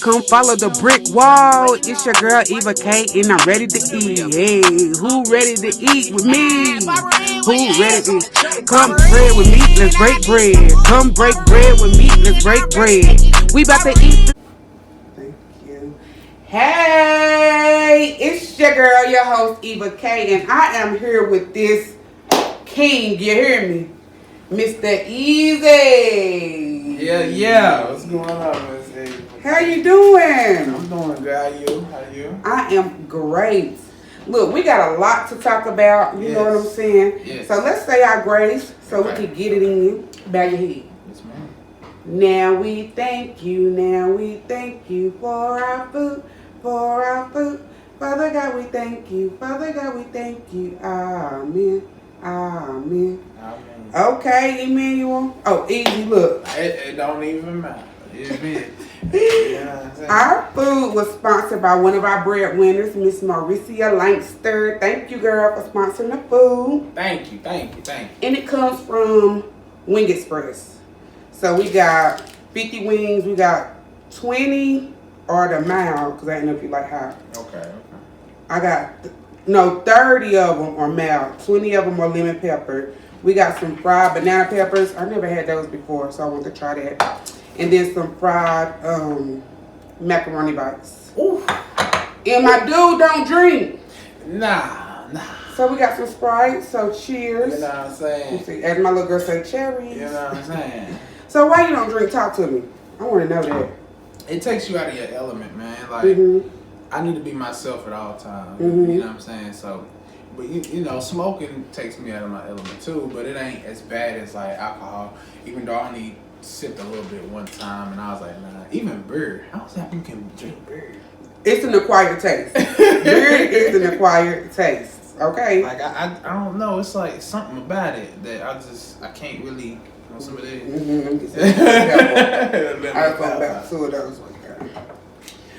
come follow the brick wall. It's your girl Eva K, and I'm ready to eat. Hey, who ready to eat with me? Who ready to eat? Come bread with me, let's break bread. Come break bread with me, let's break bread. We about to eat. Thank you. Hey, it's your girl, your host Eva K, and I am here with this king. You hear me? Mr. Eazzy. Yeah. What's going on, Miss Eva? How you doing? I'm doing good. How you? I am great. Look, we got a lot to talk about. You know what I'm saying? Yes. So let's say our grace so we can get it in. Bow your head. Yes, ma'am. Now we thank you. Now we thank you for our food. For our food. Father God, we thank you. Father God, we thank you. Amen. Amen. Amen. Okay, Emmanuel. Oh, easy. Look. It don't even matter. Amen. Our food was sponsored by one of our breadwinners, Miss Mauricia Lankster. Thank you, girl, for sponsoring the food. Thank you. And it comes from Wing Express. So we got 50 wings. We got 20 or the mild, because I didn't know if you like hot. Okay. I got 30 of them are mild. 20 of them are lemon pepper. We got some fried banana peppers. I never had those before, so I want to try that. And then some fried macaroni bites. Ooh. And my dude don't drink. Nah. So we got some Sprite, so cheers. You know what I'm saying? As my little girl say, cherries. You know what I'm saying? So why you don't drink? Talk to me. I want to know that. It takes you out of your element, man. Like, I need to be myself at all times. You know what I'm saying? So, but you know, smoking takes me out of my element too, but it ain't as bad as like alcohol, even though I only sipped a little bit one time, and I was like, nah. Even beer, how is that you can drink beer? It's an acquired taste. Beer is an acquired taste. Okay. Like I don't know. It's like something about it that I can't really. You know, some of that. I was going back to those.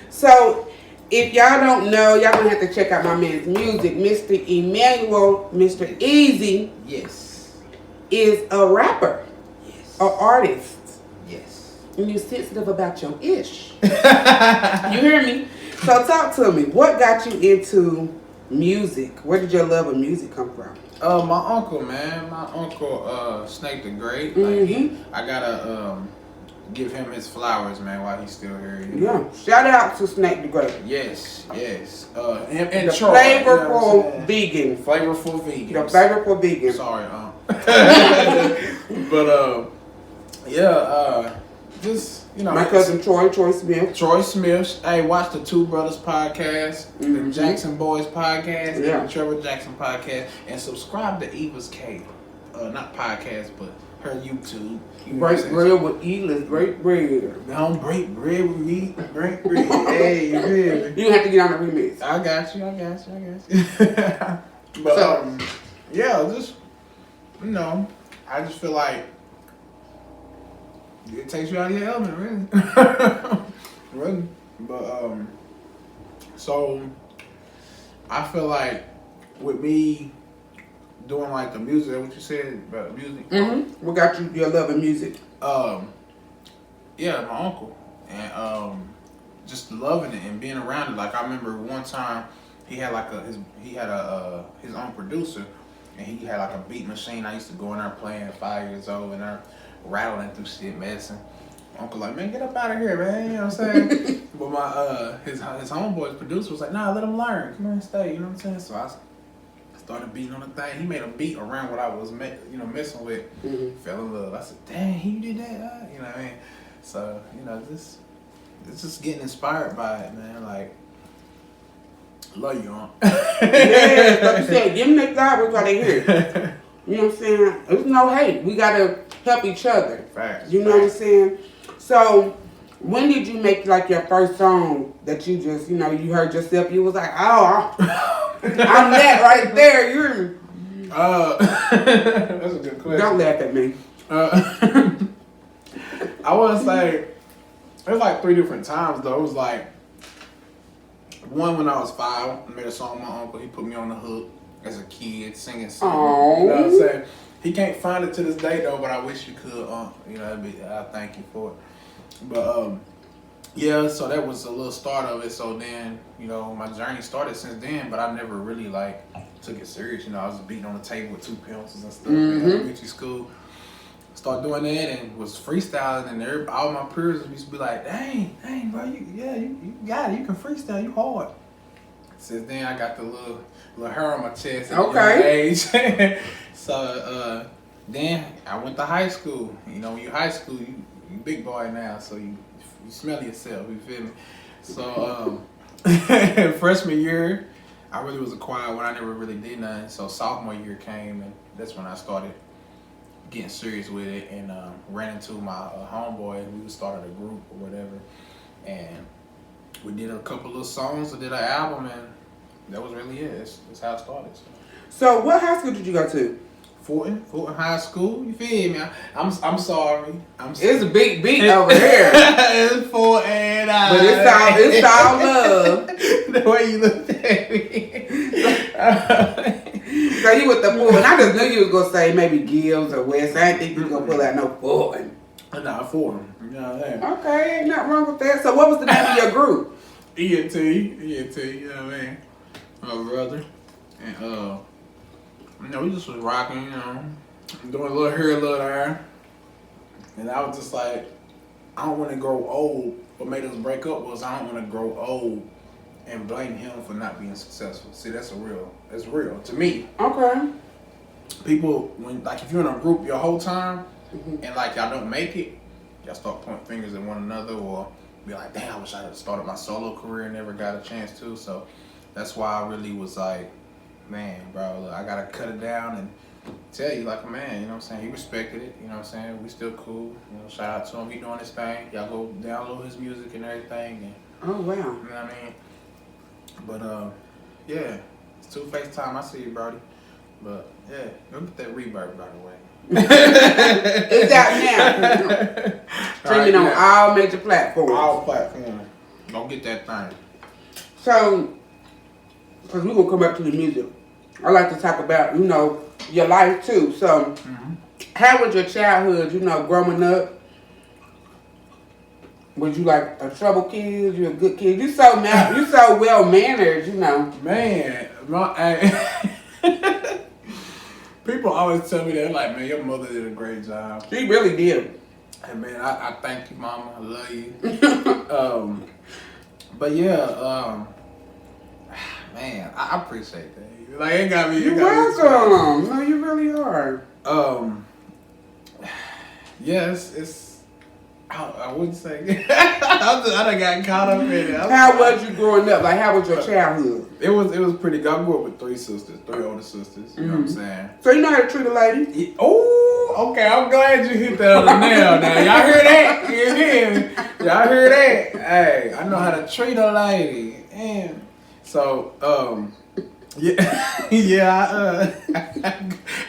So, if y'all don't know, y'all gonna have to check out my man's music, Mr. Emmanuel, Mr. Eazzy. Yes. Is a rapper. Yes. An artist. Yes. And you're sensitive about your ish. You hear me? So talk to me. What got you into music? Where did your love of music come from? My uncle, man. My uncle, Snake the Great. Like I gotta give him his flowers, man, while he's still here. You know? Yeah. Shout out to Snake the Great. Yes. And the flavorful vegan. Flavorful vegan. The flavorful vegan. Sorry, but just my cousin Troy Smith. Troy Smith. Hey, watch the Two Brothers podcast, the Jackson Boys podcast, and the Trevor Jackson podcast, and subscribe to Eva's K. Not podcast, but her YouTube. Break bread with E. Let's break bread. Don't break bread with me. Break bread. Hey, you hear me? You have to get on the remix. I got you. But just I just feel like it takes you out of your element, really. But so I feel like with me doing like the music, what you said about music. What got you your love of music? My uncle, and just loving it and being around it. Like I remember one time he had like his own producer, and he had like a beat machine. I used to go in there playing at 5 years old, and there rattling through shit, messing. Uncle like, man, get up out of here, man. You know what I'm saying? But my his homeboy's producer was like, nah, let him learn. Come on and stay. You know what I'm saying? So I started beating on the thing. He made a beat around what I was messing with. Fell in love. I said, dang, he did that. You know what I mean? So it's just getting inspired by it, man. Like, love you, huh? Yeah, like you said, give them their flowers while they here. You know what I'm saying? There's no hate. We gotta help each other. Facts. You know what I'm saying? So, when did you make like your first song that you just, you heard yourself? You was like, oh, I'm that right there. You hear me? That's a good question. Don't laugh at me. I want to say it was like 3 different times though. It was like one when I was 5. I made a song with my uncle. He put me on the hook as a kid singing. Aww. You know what I'm saying? He can't find it to this day though, but I wish you could. I thank you for it. But Yeah, so that was a little start of it. So then, my journey started since then, but I never really like took it serious. I was beating on the table with 2 pencils and stuff in elementary school. Start doing that and was freestyling, and all my peers used to be like, dang, bro, you got it. You can freestyle. You hard. Since then, I got the little hair on my chest at a young age. So then I went to high school. When you high school, you big boy now, so you smell yourself. You feel me? So freshman year, I really was a quiet one. I never really did nothing. So sophomore year came, and that's when I started getting serious with it, and ran into my homeboy. We started a group or whatever, and we did a couple of songs. I did an album, and that was really it. That's how it started. So what high school did you go to? Fulton High School. You feel me? I'm sorry. It's a big beat over here. It's Fulton. But it's all love. The way you looked at me. So you with the Fulton. I just knew you was gonna say maybe Gibbs or West. I didn't think you was gonna pull out no Fulton. Nah, Fulton. You know what I'm saying? Okay, ain't nothing wrong with that. So what was the name of your group? ENT, you know what I mean? My brother. And we just was rocking, doing a little here, a little there. And I was just like, I don't want to grow old. What made us break up was I don't want to grow old and blame him for not being successful. See, that's real to me. Okay. People, if you're in a group your whole time and y'all don't make it, y'all start pointing fingers at one another or be like, damn, I wish I had started my solo career and never got a chance to. So that's why I really was like, man, bro, look, I gotta cut it down and tell you like a man, you know what I'm saying? He respected it, you know what I'm saying? We still cool, shout out to him, he doing his thing. Y'all go download his music and everything. And, oh, wow. You know what I mean? But, yeah, it's 2 FaceTime, I see you, Brody. But, yeah, go get that Rebirth, by the way. It's out now. Streaming on all major platforms. All platforms. Go get that thing. So, because we're going to come back to the music, I like to talk about, your life too. So, how was your childhood, growing up? Was you like a trouble kid? You a good kid? You so well mannered, Man, people always tell me that, like, man, your mother did a great job. She really did. And man, I thank you, Mama. I love you. But yeah, man, I appreciate that. Like, it got me. You're welcome. No, you really are. Yes, it's. I wouldn't say. I done got caught up in it. How was you growing up? Like, how was your childhood? It was pretty good. I grew up with 3 sisters, 3 older sisters. You know what I'm saying? So you know how to treat a lady? Oh, okay. I'm glad you hit that on the nail. Now y'all hear that? You hear me? Y'all hear that? Hey, I know how to treat a lady. And so, yeah,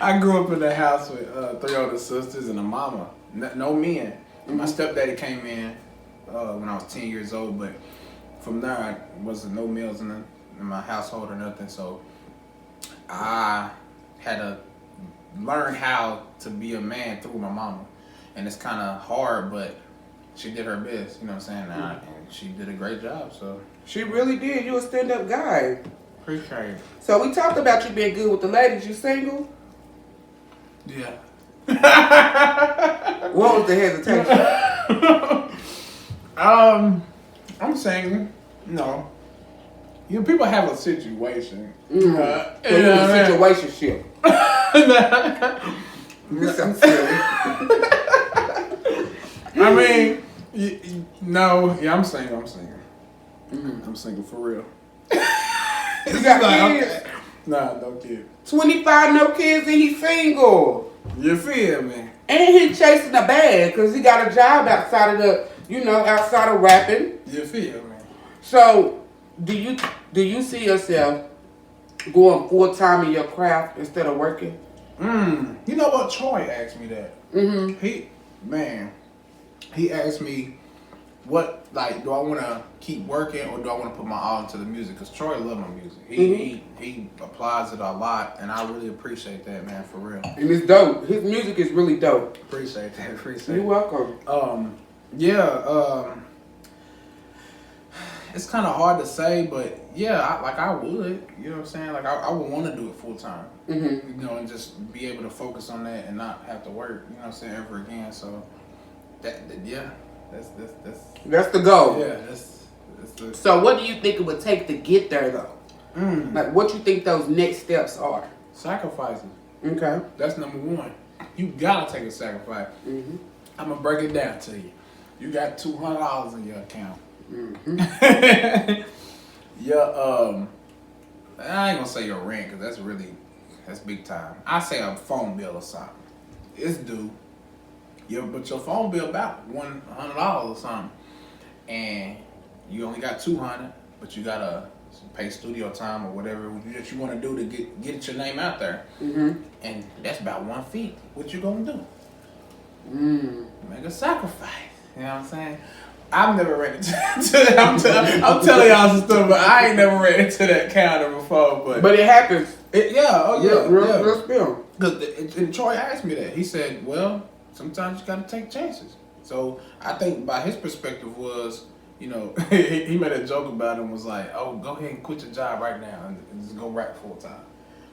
I grew up in a house with 3 older sisters and a mama. No men. My stepdaddy came in when I was 10 years old, but from there I wasn't no meals in my household or nothing. So I had to learn how to be a man through my mama, and it's kind of hard, but she did her best. You know what I'm saying? And she did a great job. So she really did. You a stand-up guy. Appreciate it. So we talked about you being good with the ladies. You single? Yeah. What was the hesitation? I'm saying no. People have a situation. So you in a situationship. You sound silly. I mean, no. Yeah, I'm single. I'm single for real. You got kids? Okay. Nah, no kids. 25, no kids, and he's single. You feel me? And he chasing a bag because he got a job outside of outside of rapping. You feel me? So, do you see yourself going full time in your craft instead of working? You know what? Troy asked me that. He asked me, what, like, do I want to keep working or do I want to put my all into the music? Because Troy loves my music. He applies it a lot, and I really appreciate that, man, for real. And it's dope. His music is really dope. Appreciate that. You're welcome. It's kind of hard to say, but yeah, I would. You know what I'm saying? Like I would want to do it full time. Mm-hmm. You know, and just be able to focus on that and not have to work. You know what I'm saying? Ever again. So yeah, That's the goal. Yeah, that's the. So what do you think it would take to get there though? Like what you think those next steps are? Sacrifices. Okay. That's number one. You gotta take a sacrifice. Mm-hmm. I'm gonna break it down to you. You got $200 in your account. Mm-hmm. Your I ain't gonna say your rent because that's big time. I say a phone bill or something. It's due. But your phone bill about $100 or something, and you only got $200, but you gotta pay studio time or whatever that you want to do to get your name out there. Mm-hmm. And that's about 1 feet. What you gonna do? Make a sacrifice. You know what I'm saying? I've never ran into that. I'm telling y'all some stuff, but I ain't never ran into that counter before. But it happens. Real spill. And Troy asked me that. He said, well, sometimes you gotta take chances. So I think by his perspective was, you know, he made a joke about it and was like, oh, go ahead and quit your job right now and just go rap full time.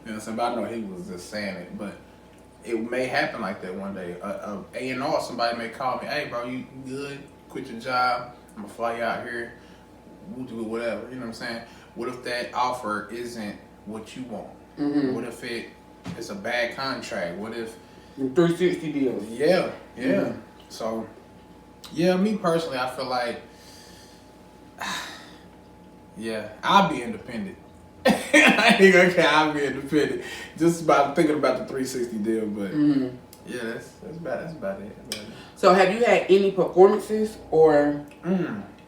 You know what I'm saying? But I know he was just saying it, but it may happen like that one day. A&R, somebody may call me, hey, bro, you good? Quit your job. I'm going to fly you out here. We'll do whatever. You know what I'm saying? What if that offer isn't what you want? Mm-hmm. What if it's a bad contract? What if... 360 deals. Yeah. Mm-hmm. So, yeah, me personally, I feel like, yeah, I'll be independent. I ain't gonna care, I'll be independent. Just about thinking about the 360 deal, but yeah, that's about it. So have you had any performances or?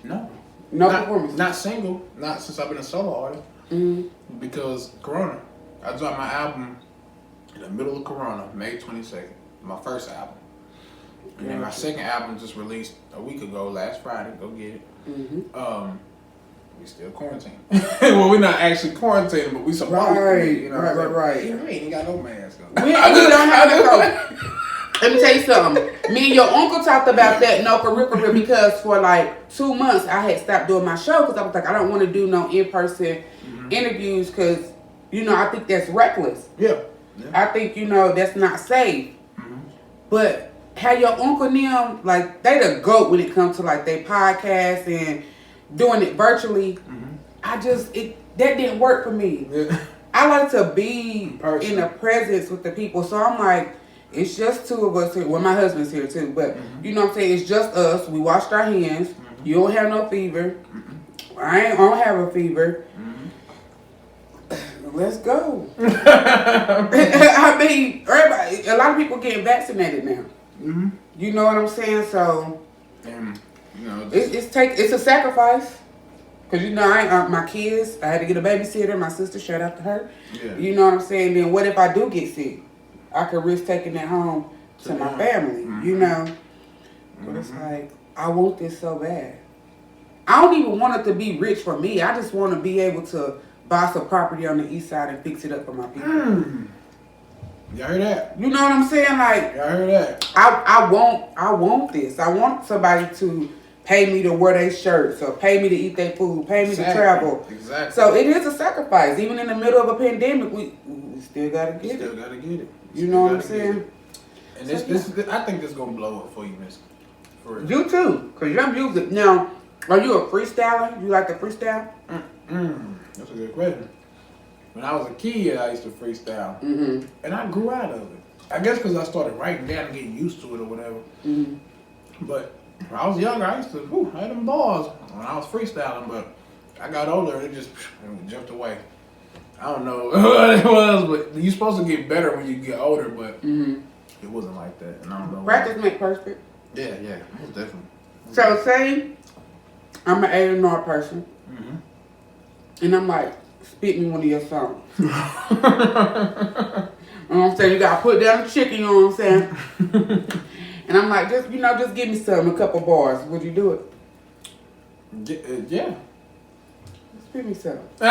No. No performances? Not single, not since I've been a solo artist. Mm-hmm. Because Corona. I dropped my album in the middle of Corona, May 22nd. My first album. And then my second album just released a week ago, last Friday. Go get it. Mm-hmm. We still quarantined. Well, we're not actually quarantining, but we supposed to be. You know right. Yeah, we ain't got no mask on. We don't have no. Let me tell you something. Me and your uncle talked about that, for real, because for like 2 months I had stopped doing my show because I was like, I don't want to do no in-person interviews because, I think that's reckless. Yeah. I think, that's not safe. But how your uncle and them, like, they the GOAT when it comes to like they podcast and doing it virtually. That didn't work for me. Yeah. I like to be in the presence with the people. So I'm like, it's just two of us here. Well, my husband's here too, but you know what I'm saying? It's just us. We washed our hands. You don't have no fever. I don't have a fever. Let's go. I mean, everybody, a lot of people getting vaccinated now. You know what I'm saying? So, it's a sacrifice. Cause my kids, I had to get a babysitter. My sister, shout out to her. Yeah. You know what I'm saying? Then what if I do get sick? I could risk taking that home to my family. But it's like, I want this so bad. I don't even want it to be rich for me. I just want to be able to buy some property on the east side and fix it up for my people. Y'all heard that? You know what I'm saying? Like, y'all heard that? I want this. I want somebody to pay me to wear their shirts or pay me to eat their food, pay me to travel. Exactly. So it is a sacrifice. Even in the middle of a pandemic, we still gotta get it. Still gotta get it. You know what I'm saying? And this I think this is gonna blow up for you, Miss. For you too, cause your music. Now, are you a freestyler? You like to freestyle? That's a good question. When I was a kid, I used to freestyle, and I grew out of it. I guess because I started writing down and getting used to it or whatever. But when I was younger, I used to, I had them bars when I was freestyling, but I got older and it just jumped away. I don't know what it was, but you're supposed to get better when you get older, but it wasn't like that. And I don't know. Practice makes perfect. Yeah, most definitely. So say I'm an A&R person, and I'm like, spit me one of your songs. You know what I'm saying? You gotta put down the chicken, you know what I'm saying? And I'm like, just give me a couple bars. Would you do it? Yeah. Spit me some. Hey,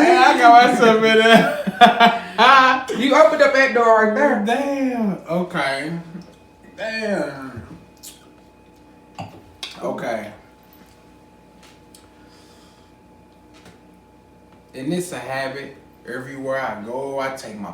I got myself in there. You opened up that door right there. Damn. Okay. Damn. Okay. And it's a habit. Everywhere I go, I take my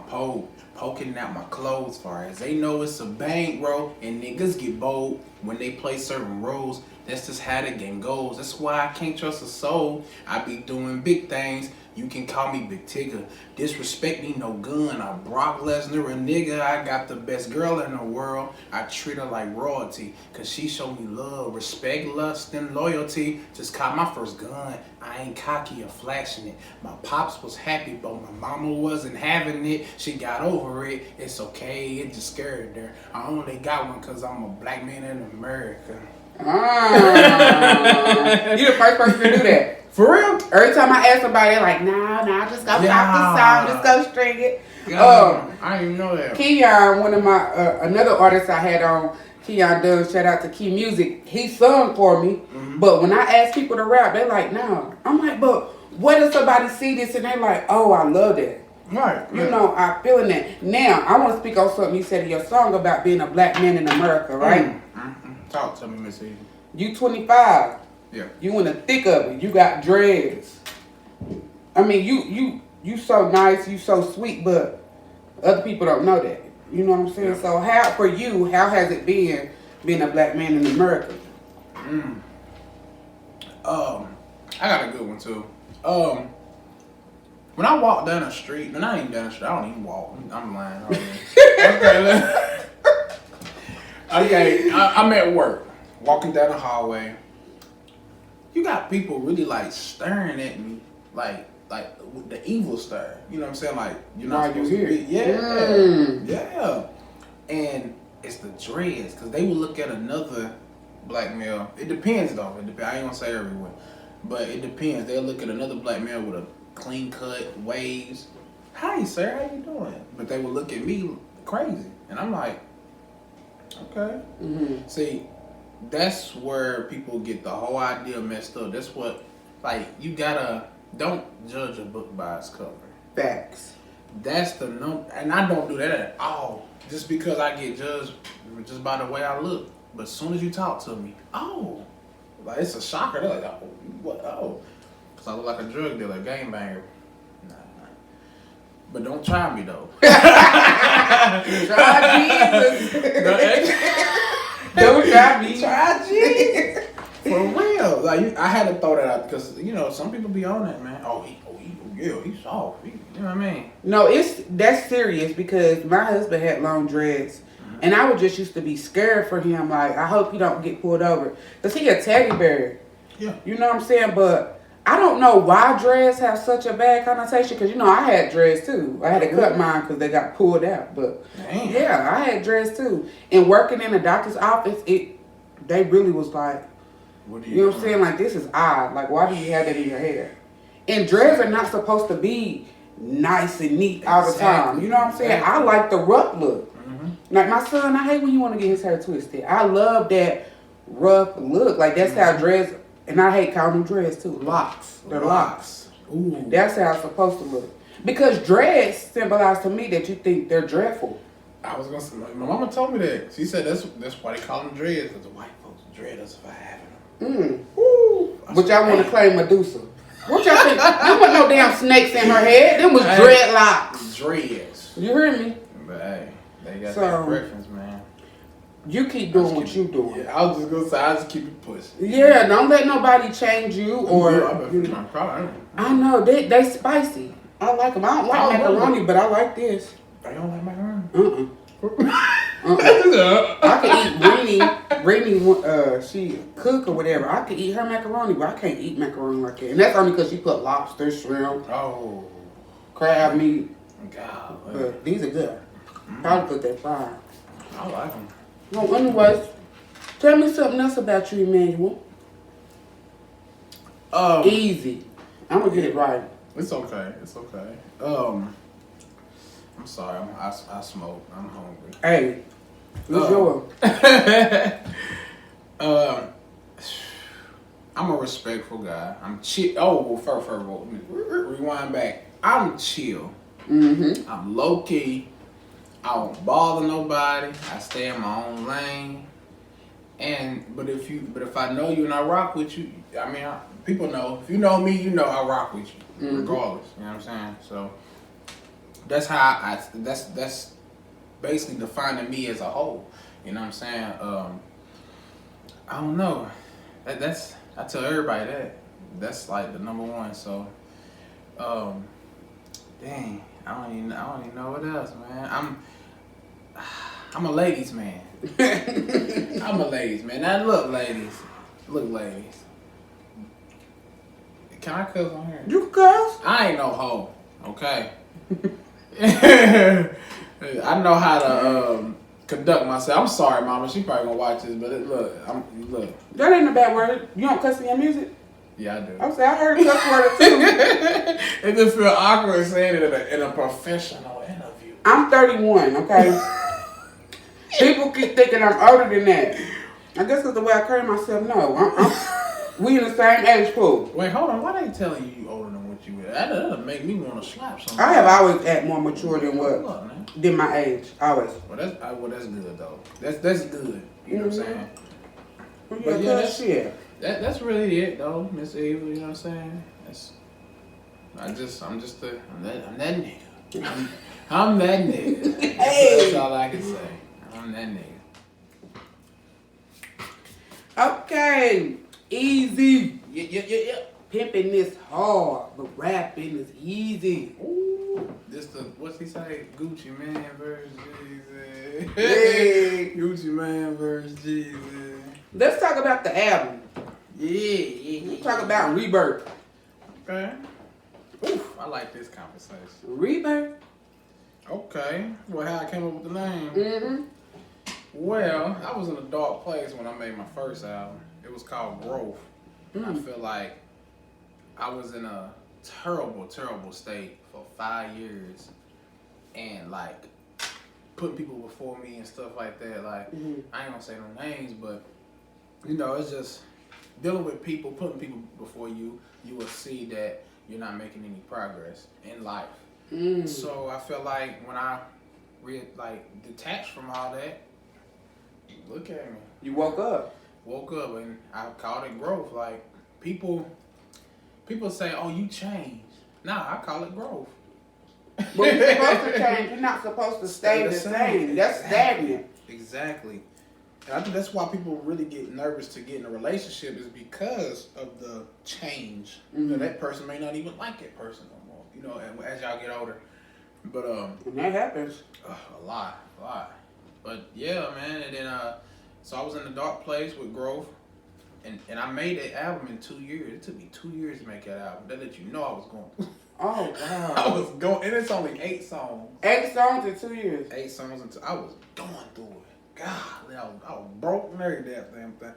poking out my clothes far as they know it's a bankroll. And niggas get bold when they play certain roles. That's just how the game goes. That's why I can't trust a soul. I be doing big things. You can call me Big Tigger. Disrespect me, no gun. I'm Brock Lesnar, a nigga. I got the best girl in the world. I treat her like royalty, cause she showed me love, respect, lust, and loyalty. Just caught my first gun. I ain't cocky or flashing it. My pops was happy, but my mama wasn't having it. She got over it. It's okay, it just scared her. I only got one cause I'm a black man in America. You the first person to do that. For real? Every time I ask somebody, they're like, nah, just go pop the song, just go string it. I didn't even know that. Keon, one of my, another artist I had on, Keon Dunn, shout out to Key Music, he sung for me, but when I ask people to rap, they're like, no. I'm like, but what if somebody see this and they're like, oh, I love that. Right. You know, I'm feeling that. Now, I want to speak on something you said in your song about being a black man in America, right? Talk to me, Miss Eazzy. You 25. Yeah. You in the thick of it. You got dreads. I mean, you so nice, you so sweet, but other people don't know that. You know what I'm saying? Yeah. So how has it been being a black man in America? I got a good one too. When I walk down the street, and I ain't down the street, I don't even walk. I'm lying. Okay, I'm at work, walking down the hallway. You got people really like staring at me, like with the evil stare. You know what I'm saying? Like you're not supposed to be. Yeah. And it's the dreads, cause they will look at another black male. It depends though. I ain't gonna say everywhere, but it depends. They'll look at another black male with a clean cut, waves. Hi, sir. How you doing? But they will look at me crazy, and I'm like, okay. See. That's where people get the whole idea messed up. That's what, like, you gotta, don't judge a book by its cover. Facts. That's the number, and I don't do that at all. Just because I get judged just by the way I look. But as soon as you talk to me, like it's a shocker. They're like, oh, what? Oh, because I look like a drug dealer, gangbanger. Nah. But don't try me though. Try Jesus. Don't try me. Try Jesus. For real. Like I had to throw that out because some people be on that, man. He's soft. You know what I mean? No, that's serious because my husband had long dreads, and I would just used to be scared for him. Like I hope he don't get pulled over because he a teddy bear. Yeah. You know what I'm saying? But I don't know why dreads have such a bad connotation because I had dreads too. I had to cut mine because they got pulled out. But yeah, I had dreads too. And working in a doctor's office, they really was like, you know what I'm saying? Like this is odd. Like why do you have that in your hair? And dreads are not supposed to be nice and neat all the time. You know what I'm saying? I like the rough look. Like my son, I hate when you want to get his hair twisted. I love that rough look. Like that's how dreads. And I hate calling them dreads too. Locks. They're locks. Ooh. That's how it's supposed to look. Because dreads symbolize to me that you think they're dreadful. I was gonna say, my mama told me that. She said that's why they call them dreads, because the white folks dread us for having them. Ooh. But y'all want to claim Medusa. What y'all think? There was no damn snakes in her head. Them was dreadlocks. Dreads. You heard me? But hey, they got that preference, man. You keep doing what you doing. Yeah, I was just gonna say, I just keep it pushing. Yeah, don't let nobody change you or. I know they spicy. I like them. I don't like macaroni, but I like this. I don't like macaroni. I can eat Rainy, she cook or whatever. I can eat her macaroni, but I can't eat macaroni like that. And that's only because she put lobster, shrimp, crab meat. God, but these are good. Probably put that fire. I like them. Well, anyways, tell me something else about you, Emmanuel. Easy. I'm gonna get it right. It's okay. I'm sorry. I smoke. I'm hungry. Hey, what's yours? I'm a respectful guy. I'm chill. First, rewind back. I'm chill. I'm low key. I don't bother nobody. I stay in my own lane. But if I know you and I rock with you, I mean, people know. If you know me, you know I rock with you, regardless. You know what I'm saying? So that's how that's basically defining me as a whole. You know what I'm saying? I don't know. I tell everybody that's like the number one. So, dang, I don't even know what else, man. I'm a ladies man. I'm a ladies man. Now look, ladies. Can I cuss on here? You cuss? I ain't no hoe. Okay. I know how to conduct myself. I'm sorry, Mama. She probably gonna watch this, but look. That ain't a bad word. You don't cuss in your music? Yeah, I do. I'm saying I heard cuss word too. It just feel awkward saying it in a professional interview. I'm 31, okay? People keep thinking I'm older than that. I guess because the way I carry myself, no. We in the same age pool. Wait, hold on. Why they telling you older than what you is? That'll make me want to slap somebody. I have always acted more mature than my age. Always. Well, that's good though. That's good. You know what I'm saying? But yeah, that's really it though, Miss Eva. You know what I'm saying? I'm that nigga. I'm that nigga. Hey. That's all I can say. I'm that nigga. Okay, easy. Yeah. Pimping is hard, but rapping is easy. Ooh, what's he say? Gucci Man versus Jesus. Hey. Gucci Man versus Jesus. Let's talk about the album. Yeah. Let's talk about Rebirth. Okay. Oof, I like this conversation. Rebirth. Okay. Well, how I came up with the name? Mm-hmm. Well, I was in a dark place when I made my first album. It was called Growth. I feel like I was in a terrible, terrible state for 5 years, and like putting people before me and stuff like that. Like I ain't gonna say no names, but you know, it's just dealing with people, putting people before you. You will see that you're not making any progress in life. So I feel like when I detached from all that, look at me. You woke up. Woke up and I called it growth. Like people say, "Oh, you changed." Nah, I call it growth. But you're supposed to change. You're not supposed to stay the same. That's stagnant. Exactly. And I think that's why people really get nervous to get in a relationship is because of the change. You know, that person may not even like that person no more. You know, and as y'all get older. But and that happens. A lot. But yeah, man. And then so I was in a dark place with growth, and I made that album in 2 years. It took me 2 years to make that album. That let you know I was going. Oh God. I was going, and it's only 8 songs. 8 songs in 2 years. 8 songs until I was going through it. God, I was broke and every damn thing.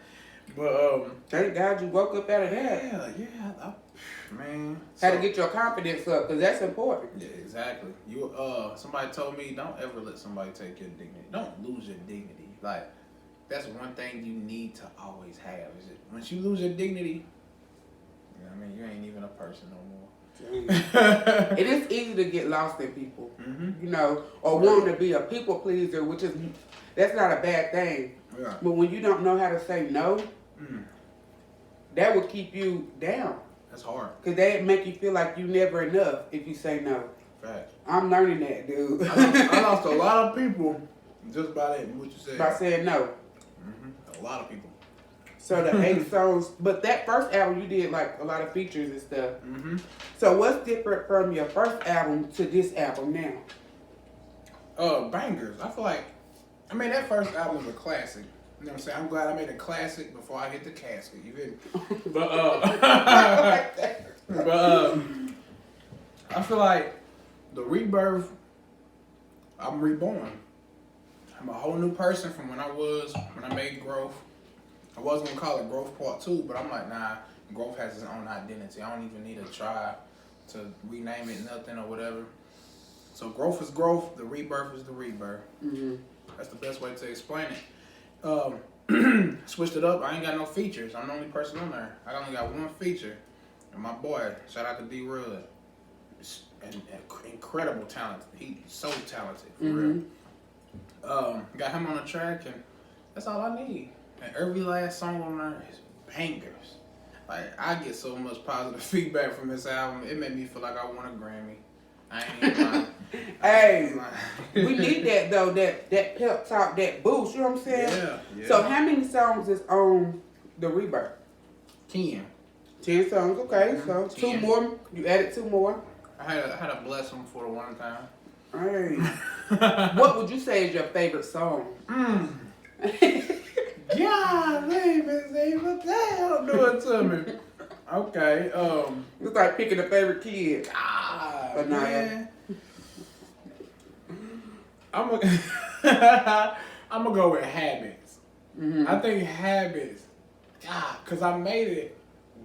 But thank God you woke up out of that. Yeah, man. Had to get your confidence up because that's important. Yeah, exactly. You somebody told me don't ever let somebody take your dignity. Don't lose your dignity. Like that's one thing you need to always have. Is it once you lose your dignity, you know what I mean, you ain't even a person no more. It is easy to get lost in people, you know, or wanting to be a people pleaser, which is that's not a bad thing. Yeah. But when you don't know how to say no, that will keep you down. That's hard. Because that make you feel like you never enough if you say no. Facts. I'm learning that, dude. I lost a lot of people just by that, what you said. By saying no. A lot of people. So the 8 songs, but that first album you did like a lot of features and stuff. So what's different from your first album to this album now? Bangers. I feel like, I mean, that first album was a classic. You know what I'm saying? I'm glad I made a classic before I hit the casket. You feel me? But I feel like the Rebirth, I'm reborn. I'm a whole new person from when I made Growth. I was gonna call it Growth Part 2, but I'm like, nah, Growth has its own identity. I don't even need to try to rename it nothing or whatever. So Growth is Growth, the Rebirth is the Rebirth. That's the best way to explain it. Switched it up. I ain't got no features. I'm the only person on there. I only got one feature. And my boy, shout out to D. Rudd. And incredible talent. He's so talented, for real. Got him on the track, and that's all I need. And every last song on there is bangers. Like, I get so much positive feedback from this album. It made me feel like I won a Grammy. I ain't even lying. Hey, we need that though. That pep talk, that boost. You know what I'm saying? Yeah. So how many songs is on the Rebirth? 10. 10 songs. Okay, so 2 more. You added 2 more. I had a blessing for the one time. Hey, what would you say is your favorite song? Golly, Miss Eva, don't do it to me. Okay. It's like picking a favorite kid. God, man. I'm gonna go with Habits. Mm-hmm. I think Habits. God, cause I made it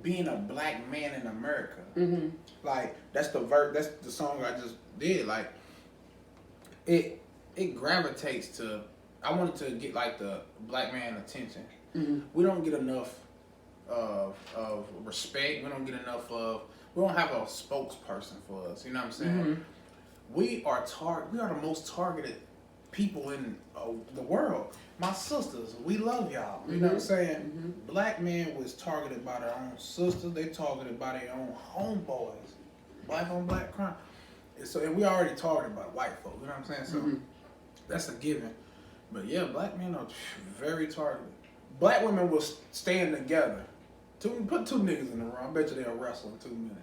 being a black man in America. Mm-hmm. Like that's the song I just did. Like it gravitates to. I wanted to get like the black man attention. Mm-hmm. We don't get enough of respect. We don't get enough of. We don't have a spokesperson for us. You know what I'm saying? Mm-hmm. We are the most targeted people in the world. My sisters, we love y'all. You know what I'm saying? Mm-hmm. Black men was targeted by their own sisters. They targeted by their own homeboys. Black on black crime. And we already targeted by white folk. You know what I'm saying? So that's a given. But yeah, black men are very targeted. Black women will stand together. Put 2 niggas in the room. I bet you they'll wrestle in 2 minutes.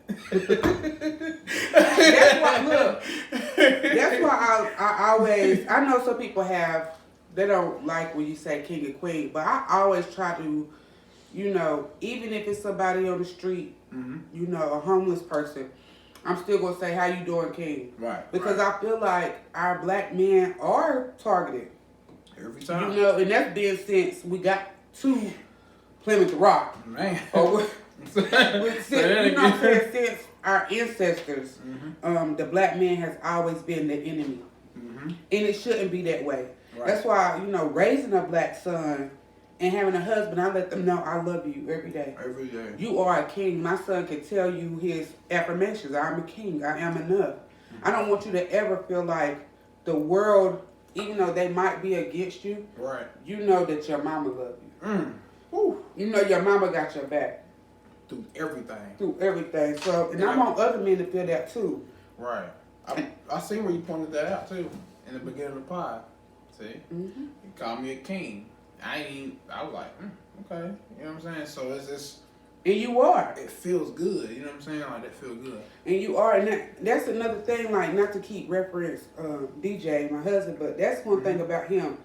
That's why I always, I know some people they don't like when you say king and queen, but I always try to, you know, even if it's somebody on the street, you know, a homeless person, I'm still going to say, how you doing, king? Right. Because I feel like our black men are targeted. Every time. You know, and that's been since we got to Plymouth Rock. Man. Or since our ancestors, the black man has always been the enemy. And it shouldn't be that way. Right. That's why, you know, raising a black son and having a husband, I let them know I love you every day. Every day. You are a king. My son can tell you his affirmations. I'm a king. I am enough. I don't want you to ever feel like the world, even though they might be against you, right? You know that your mama love you. You know your mama got your back. Through everything. So, and I want other men to feel that too. Right. I see where you pointed that out too in the beginning of the pod. See? You called me a king. I was like, okay. You know what I'm saying? So it's just. And you are. It feels good. You know what I'm saying? Like, that feel good. And you are. And that's another thing, like, not to keep reference DJ, my husband, but that's one thing about him.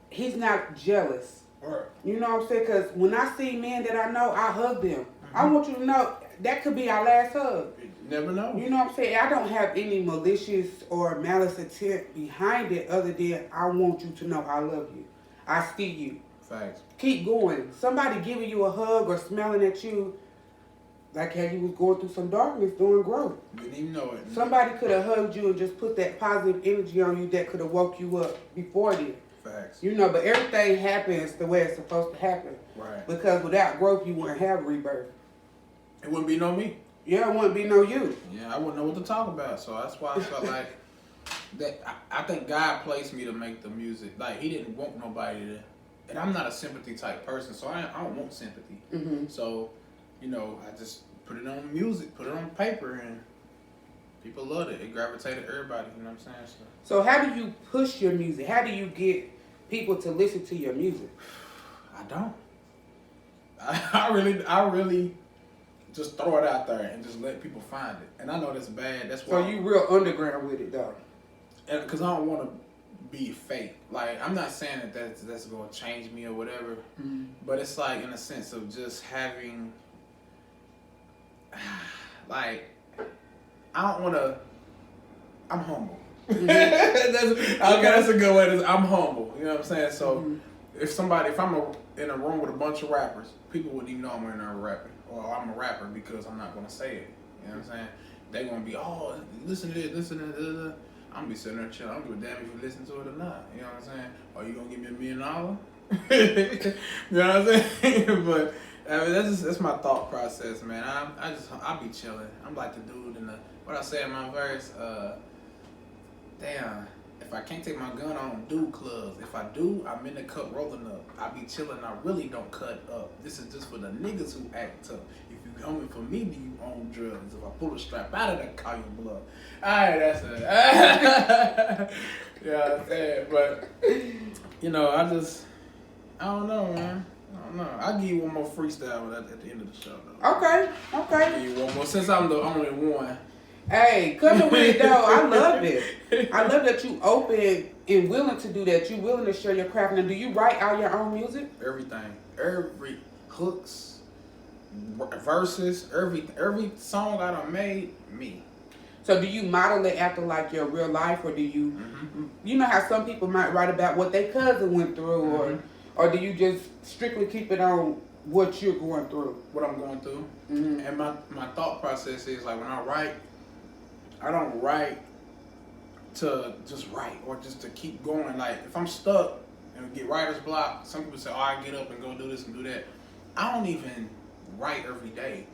He's not jealous. Right. You know what I'm saying? Because when I see men that I know, I hug them. I want you to know that could be our last hug. You never know. You know what I'm saying? I don't have any malicious or malice intent behind it other than I want you to know I love you. I see you. Facts. Keep going. Somebody giving you a hug or smelling at you like how you was going through some darkness doing growth. Didn't even know it. Somebody could have hugged you and just put that positive energy on you that could have woke you up before then. Facts. You know, but everything happens the way it's supposed to happen. Right. Because without growth, you wouldn't have rebirth. It wouldn't be no me. Yeah, it wouldn't be no you. Yeah, I wouldn't know what to talk about. So that's why I felt like that. I think God placed me to make the music. Like, He didn't want nobody to. And I'm not a sympathy type person, so I don't want sympathy. So, you know, I just put it on music, put it on paper, and people loved it. It gravitated everybody, you know what I'm saying? So how do you push your music? How do you get people to listen to your music? I don't. I really just throw it out there and just let people find it. And I know that's bad. That's why. So you real underground with it, though. Because I don't want to be fake. Like, I'm not saying that's going to change me or whatever. But it's like in a sense of just having, like, I don't want to. I'm humble. That's a good way to. I'm humble. You know what I'm saying? So if I'm in a room with a bunch of rappers, people wouldn't even know I'm in there rapping, or I'm a rapper because I'm not gonna say it. You know what I'm saying? They're gonna be, oh, listen to this, listen to this. I'm gonna be sitting there chilling. I don't give a damn if you listen to it or not. You know what I'm saying? Are you gonna give me $1 million? You know what I'm saying? But I mean, that's my thought process, man. I be chilling. I'm like the dude in the what I say in my verse. Damn, If I can't take my gun, I don't do clubs. If I do, I'm in the cup rolling up. I be chilling, I really don't cut up. This is just for the niggas who act tough. If you coming for me, then you own drugs. If I pull a strap out of that, call your bluff. Alright, that's it. Yeah, I'm saying, but you know, I don't know, man. I don't know. I'll give you one more freestyle at the end of the show, though. Okay. I'll give you one more since I'm the only one. Hey, coming with it though. I love it. I love that you open and willing to do that. You willing to share your craft. Now, do you write all your own music? Everything, every hooks, verses, every song I done made, me. So do you model it after like your real life, or do you, you know how some people might write about what their cousin went through, or do you just strictly keep it on what you're going through? What I'm going through, and my thought process is like when I write, I don't write to just write or just to keep going. Like if I'm stuck and get writer's block, some people say, "Oh, I get up and go do this and do that." I don't even write every day.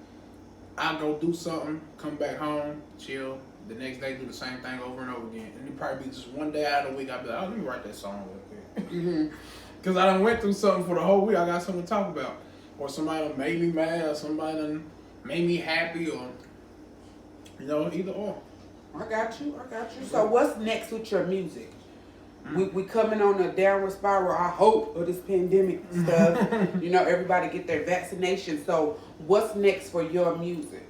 I go do something, come back home, chill. The next day, do the same thing over and over again. And it probably be just one day out of the week. I'll be like, "Oh, let me write that song real quick." Because I done went through something for the whole week. I got something to talk about. Or somebody done made me mad, or somebody done made me happy, or, you know, either or. I got you. So what's next with your music? We coming on a downward spiral, I hope, of this pandemic stuff. You know, everybody get their vaccination. So what's next for your music?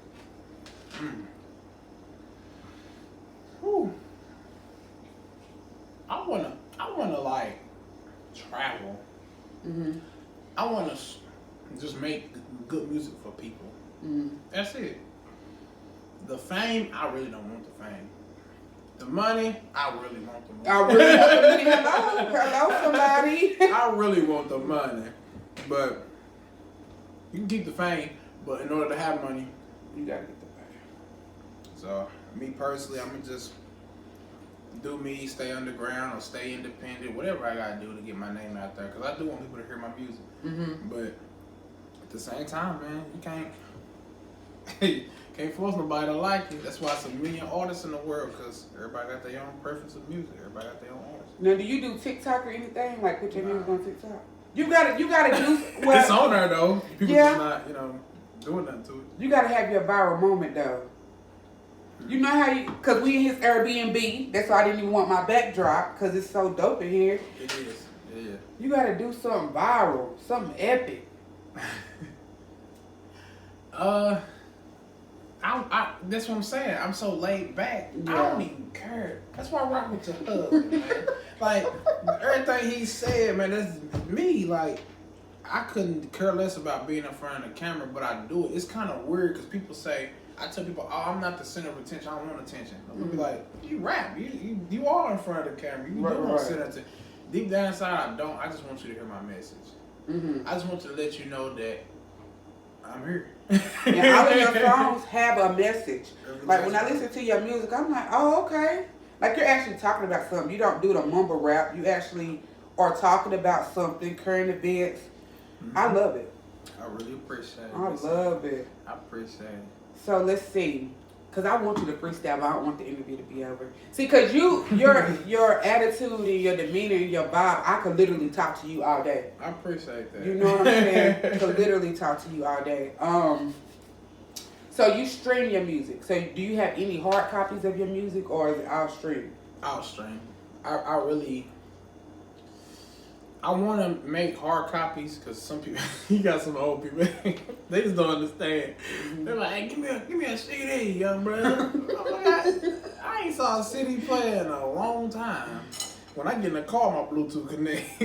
I wanna like travel. I wanna just make good music for people. That's it. The fame, I really don't want the fame. The money, I really want the money. I really want the money. Hello, somebody. I really want the money, but you can keep the fame. But in order to have money, you gotta get the fame. So me personally, I'm gonna just do me, stay underground or stay independent, whatever I gotta do to get my name out there. Cause I do want people to hear my music. But at the same time, man, you can't force nobody to like you. That's why it's a million artists in the world, because everybody got their own preference of music. Everybody got their own artist. Now, do you do TikTok or anything? Like put your music on TikTok? You gotta do well, it's on there though. People just not, doing nothing to it. You gotta have your viral moment though. You know how cause we in his Airbnb. That's why I didn't even want my backdrop, cause it's so dope in here. It is. Yeah. You gotta do something viral, something epic. That's what I'm saying. I'm so laid back. Yeah. I don't even care. That's why I rock with your husband, man. Like everything he said, man, that's me. Like I couldn't care less about being in front of the camera, but I do it. It's kind of weird because people say, I tell people, "Oh, I'm not the center of attention. I don't want attention." I'm gonna be like, "You rap. You are in front of the camera. You do want center attention." Deep down inside, I don't. I just want you to hear my message. I just want to let you know that I'm here. And all of your songs have a message. Like when I listen to your music, I'm like, oh, okay. Like you're actually talking about something. You don't do the mumble rap. You actually are talking about something, current events. I love it. I really appreciate it. I love it. I appreciate it. So let's see. Because I want you to freestyle, but I don't want the interview to be over. See, because your attitude and your demeanor and your vibe, I could literally talk to you all day. I appreciate that. You know what I'm saying? I could literally talk to you all day. So you stream your music. So do you have any hard copies of your music, or is it all streamed? All stream. I want to make hard copies because some people, you got some old people, they just don't understand. They're like, "Hey, give me a CD, young brother." I'm like, I ain't saw a CD player in a long time. When I get in the car, my Bluetooth connect.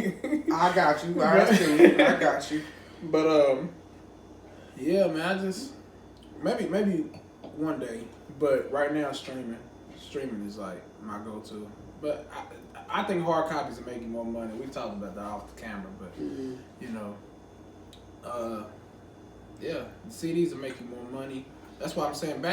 I got you. I got you. But yeah, man, I just maybe one day. But right now, streaming is like my go-to. But I think hard copies are making more money. We talked about that off the camera, but yeah, the CDs are making more money. That's why I'm saying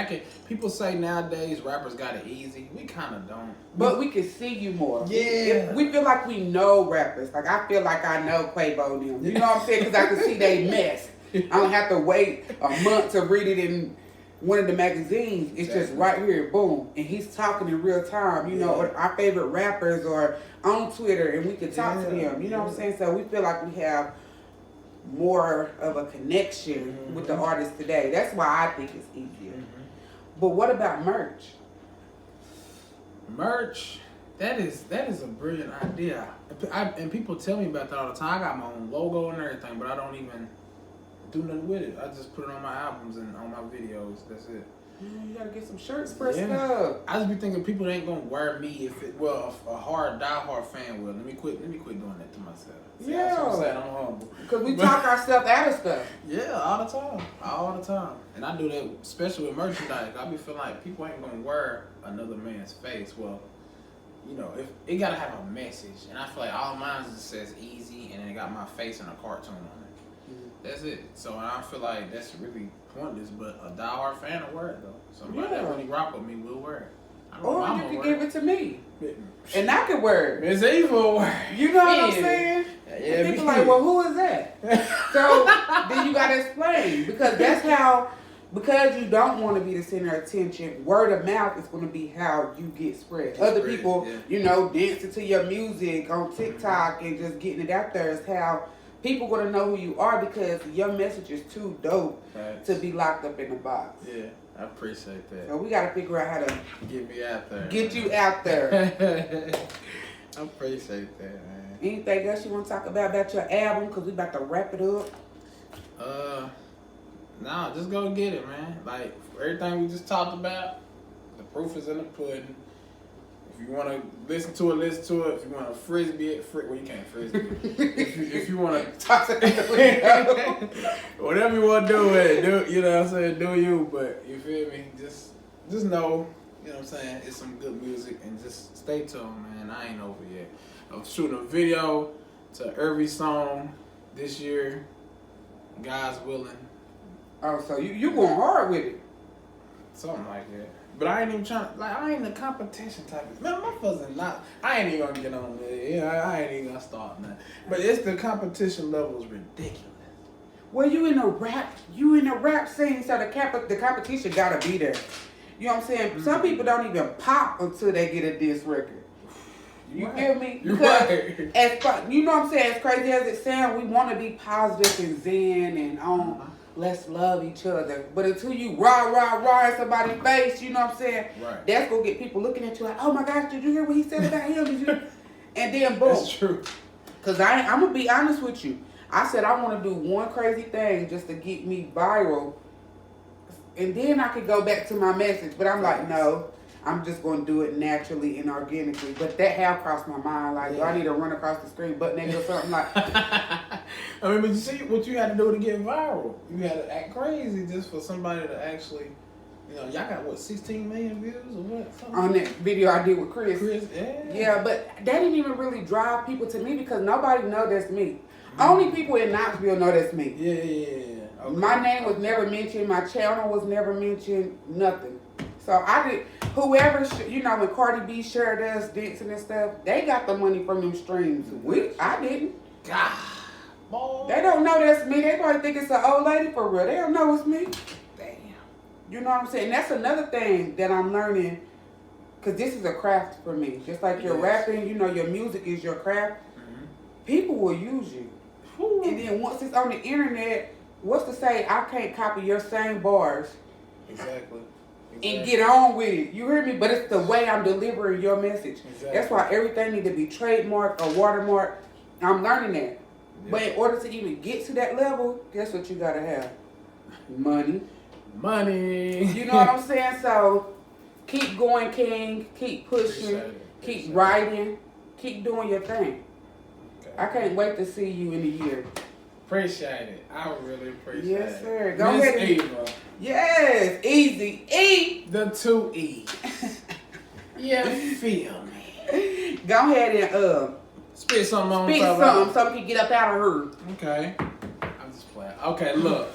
people say nowadays rappers got it easy. We kind of don't. But we can see you more. Yeah. We feel like we know rappers. Like I feel like I know Quavo and them. You know what I'm saying? Because I can see they mess. I don't have to wait a month to read it in one of the magazines. It's just right here, boom, and he's talking in real time. You know, or our favorite rappers are on Twitter, and we can talk to them. You know what I'm saying? So we feel like we have more of a connection with the artists today. That's why I think it's easier. But what about merch? Merch, that is a brilliant idea. And people tell me about that all the time. I got my own logo and everything, but I don't even do nothing with it. I just put it on my albums and on my videos. That's it. You gotta get some shirts pressed up. I just be thinking people ain't gonna wear me if it. Well, a diehard fan will. Let me quit doing that to myself. See, that's what I'm saying. I'm humble because we talk ourselves out of stuff. Yeah, all the time. And I do that, especially with merchandise. I be feeling like people ain't gonna wear another man's face. Well, you know, if it gotta have a message, and I feel like all mine just says Eazzy, and it got my face and a cartoon on it. That's it. So I feel like that's really pointless, but a diehard fan will wear it though. Somebody that really rock with me will wear it. Or you can give it to me, and I can wear it. It's evil wear. You know what I'm saying? Yeah, people like, well, who is that? So then you gotta explain because that's how. Because you don't want to be the center of attention, word of mouth is going to be how you get spread. Other people, you know, dancing to your music on TikTok and just getting it out there is how people going to know who you are because your message is too dope to be locked up in a box. Yeah, I appreciate that. So we got to figure out how to get me out there. Get you out there. I appreciate that, man. Anything else you want to talk about your album? Because we about to wrap it up. Nah, just go get it, man. Like, everything we just talked about, the proof is in the pudding. If you want to listen to it, listen to it. If you want to frisbee it, well, you can't frisbee it. if you want to toss it, whatever you want to do with it, do, you know what I'm saying, do you. But, you feel me? Just know, you know what I'm saying, it's some good music, and just stay tuned, man. I ain't over yet. I'm shooting a video to every song this year, God's willing. Oh, so you going hard with it? Something like that. But I ain't even trying. Like, I ain't a competition type of. Man, my fuzzing not. I ain't even gonna get on there. Yeah, I ain't even gonna start nothing. But it's the competition level is ridiculous. Well, you in a rap scene, so the competition gotta be there. You know what I'm saying? Some people don't even pop until they get a diss record. You feel me? Because as you know what I'm saying, as crazy as it sounds, we want to be positive and zen and let's love each other. But until you rah in somebody's face, you know what I'm saying? Right. That's gonna get people looking at you like, oh my gosh, did you hear what he said about him? Did you? And then boom. That's true. Cause I'm gonna be honest with you. I said I want to do one crazy thing just to get me viral, and then I could go back to my message. But I'm like, no. I'm just going to do it naturally and organically. But that have crossed my mind. Like, do I need to run across the screen butt naked or something? Like, I mean, but you see what you had to do to get viral. You had to act crazy just for somebody to actually, you know, y'all got, what, 16 million views or what? Something? On that video I did with Chris. Yeah. Yeah, but that didn't even really drive people to me because nobody know that's me. Only people in Knoxville know that's me. Yeah. Okay. My name was never mentioned. My channel was never mentioned. Nothing. So I did, whoever, you know, when Cardi B shared us dancing and stuff, they got the money from them streams. I didn't. God. Boy. They don't know that's me. They probably think it's an old lady for real. They don't know it's me. Damn. You know what I'm saying? That's another thing that I'm learning, because this is a craft for me. Just like you're rapping, you know, your music is your craft. People will use you. And then once it's on the internet, what's to say I can't copy your same bars? Exactly. And get on with it. You hear me? But it's the way I'm delivering your message. Exactly. That's why everything needs to be trademarked or watermarked. I'm learning that. Yeah. But in order to even get to that level, guess what you gotta have? Money. You know what I'm saying? So keep going, King. Keep pushing. Keep writing. Keep doing your thing. Okay. I can't wait to see you in a year. Appreciate it. I really appreciate it. Yes, sir. Go ahead. Eva. Yes, Easy E. The 2 E's. Yeah, feel me. Go ahead and spit something on. Spit something so we can get up out of her. Okay. I'm just playing. Okay, look.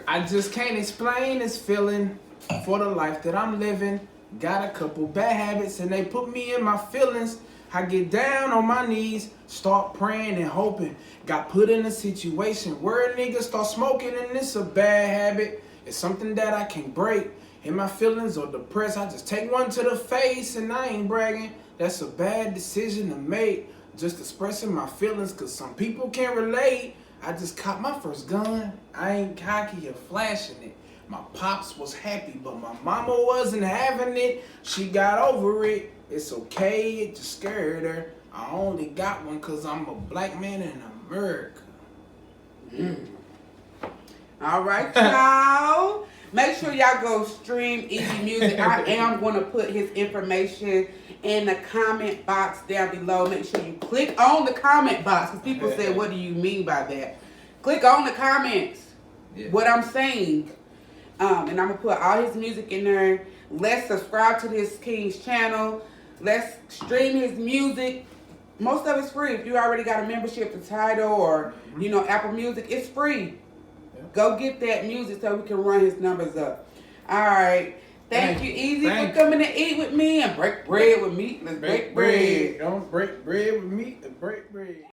I just can't explain this feeling for the life that I'm living. Got a couple bad habits and they put me in my feelings. I get down on my knees, start praying and hoping. Got put in a situation where a nigga start smoking and it's a bad habit. It's something that I can't break. In my feelings or depressed, I just take one to the face, and I ain't bragging. That's a bad decision to make. Just expressing my feelings, cause some people can't relate. I just caught my first gun. I ain't cocky or flashing it. My pops was happy, but my mama wasn't having it. She got over it. It's okay, it just scared her. I only got one cause I'm a black man in America. All right, y'all. Make sure y'all go stream Eazzy Music. I am going to put his information in the comment box down below. Make sure you click on the comment box, because people say, what do you mean by that? Click on the comments. Yeah. What I'm saying. And I'm going to put all his music in there. Let's subscribe to this King's channel. Let's stream his music. Most of it's free. If you already got a membership to Tidal or, you know, Apple Music, it's free. Go get that music so we can run his numbers up. All right. Thank you, Eazzy, for coming to eat with me and break bread with me. Let's break bread. Don't break bread with me. Let's break bread.